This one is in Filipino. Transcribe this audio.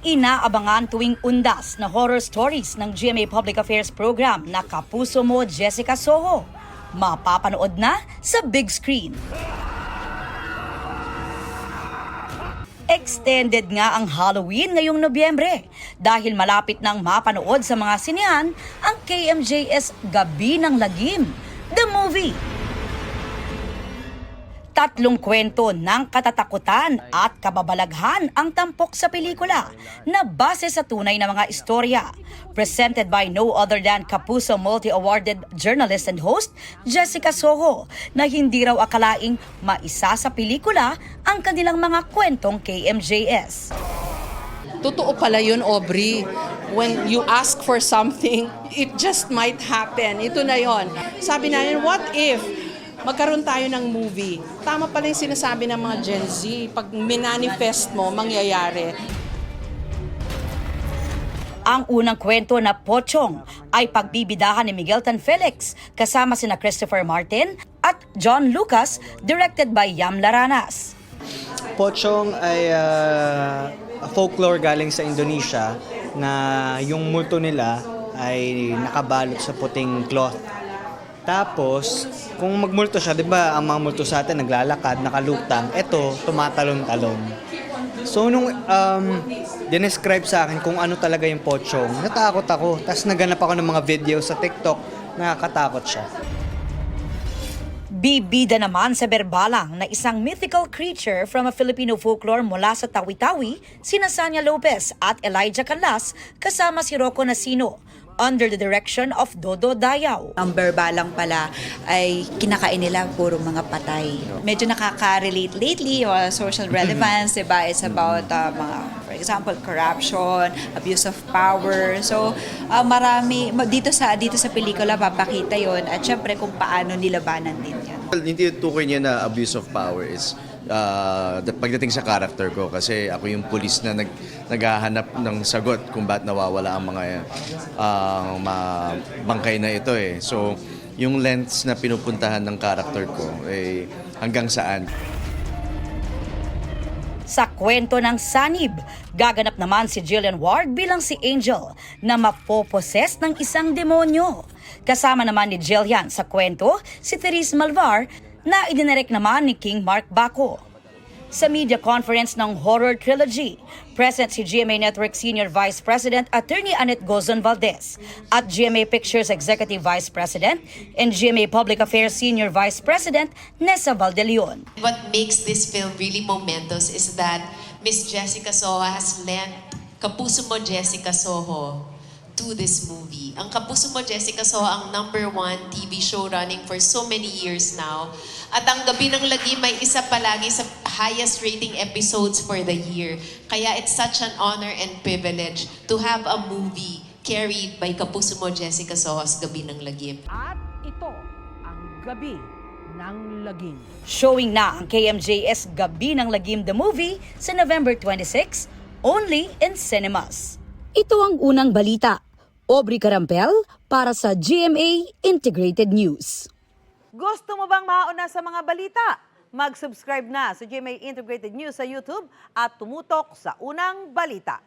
Inaabangan tuwing undas na horror stories ng GMA Public Affairs program na Kapuso Mo, Jessica Soho. Mapapanood na sa big screen. Extended nga ang Halloween ngayong Nobyembre dahil malapit nang mapanood sa mga sinehan ang KMJS Gabi ng Lagim, the movie. 3 kwento ng katatakutan at kababalaghan ang tampok sa pelikula na base sa tunay na mga istorya. Presented by no other than Kapuso multi-awarded journalist and host Jessica Soho na hindi raw akalaing maisa sa pelikula ang kanilang mga kwentong KMJS. Totoo pala yun, Aubrey. When you ask for something, it just might happen. Ito na yon. Sabi namin, what if magkaroon tayo ng movie? Tama pala yung sinasabi ng mga Gen Z. Pag minanifest mo, mangyayari. Ang unang kwento na Pochong ay pagbibidahan ni Miguel Tan Felix kasama sina Christopher Martin at John Lucas, directed by Yam Laranas. Pochong ay folklore galing sa Indonesia na yung multo nila ay nakabalot sa puting cloth. Tapos, kung magmulto siya, di ba ang mga multo sa atin naglalakad, nakalutang, eto, tumatalon-talon. So, nung dinescribe sa akin kung ano talaga yung Pochong, natakot ako. Tapos naganap ako ng mga video sa TikTok, nakakatakot siya. Bibida naman sa berbalang na isang mythical creature from a Filipino folklore mula sa Tawi-Tawi, sina Sanya Lopez at Elijah Calas kasama si Rocco Nasino, under the direction of Dodo Dayaw. Ang berbalang pala ay kinakain nila puro mga patay. Medyo nakaka-relate lately, social relevance, diba? It's about, for example, corruption, abuse of power. So, marami, dito sa pelikula papakita yon at syempre kung paano nilabanan din yan. Hindi tukoy niya na abuse of power is pagdating sa character ko kasi ako yung pulis na naghahanap ng sagot kung bakit nawawala ang mga bangkay na ito eh. So, yung lengths na pinupuntahan ng character ko eh hanggang saan. Sa kwento ng Sanib, gaganap naman si Jillian Ward bilang si Angel na mapoposes ng isang demonyo. Kasama naman ni Jillian sa kwento si Therese Malvar na idinirect naman ni King Mark Baco. Sa media conference ng Horror Trilogy, present si GMA Network Senior Vice President Attorney Annette Gozon Valdez at GMA Pictures Executive Vice President and GMA Public Affairs Senior Vice President Nessa Valdeleon. What makes this film really momentous is that Miss Jessica Soho has lent Kapuso Mo, Jessica Soho to this movie. Ang Kapuso Mo, Jessica Soho ang #1 TV show running for so many years now. At ang Gabi ng Lagim ay isa palagi sa highest rating episodes for the year. Kaya it's such an honor and privilege to have a movie carried by Kapuso Mo, Jessica Soho's Gabi ng Lagim. At ito ang Gabi ng Lagim. Showing na ang KMJS Gabi ng Lagim the movie sa November 26, only in cinemas. Ito ang unang balita. Aubrey Carampel para sa GMA Integrated News. Gusto mo bang mauna sa mga balita? Mag-subscribe na sa GMA Integrated News sa YouTube at tumutok sa unang balita.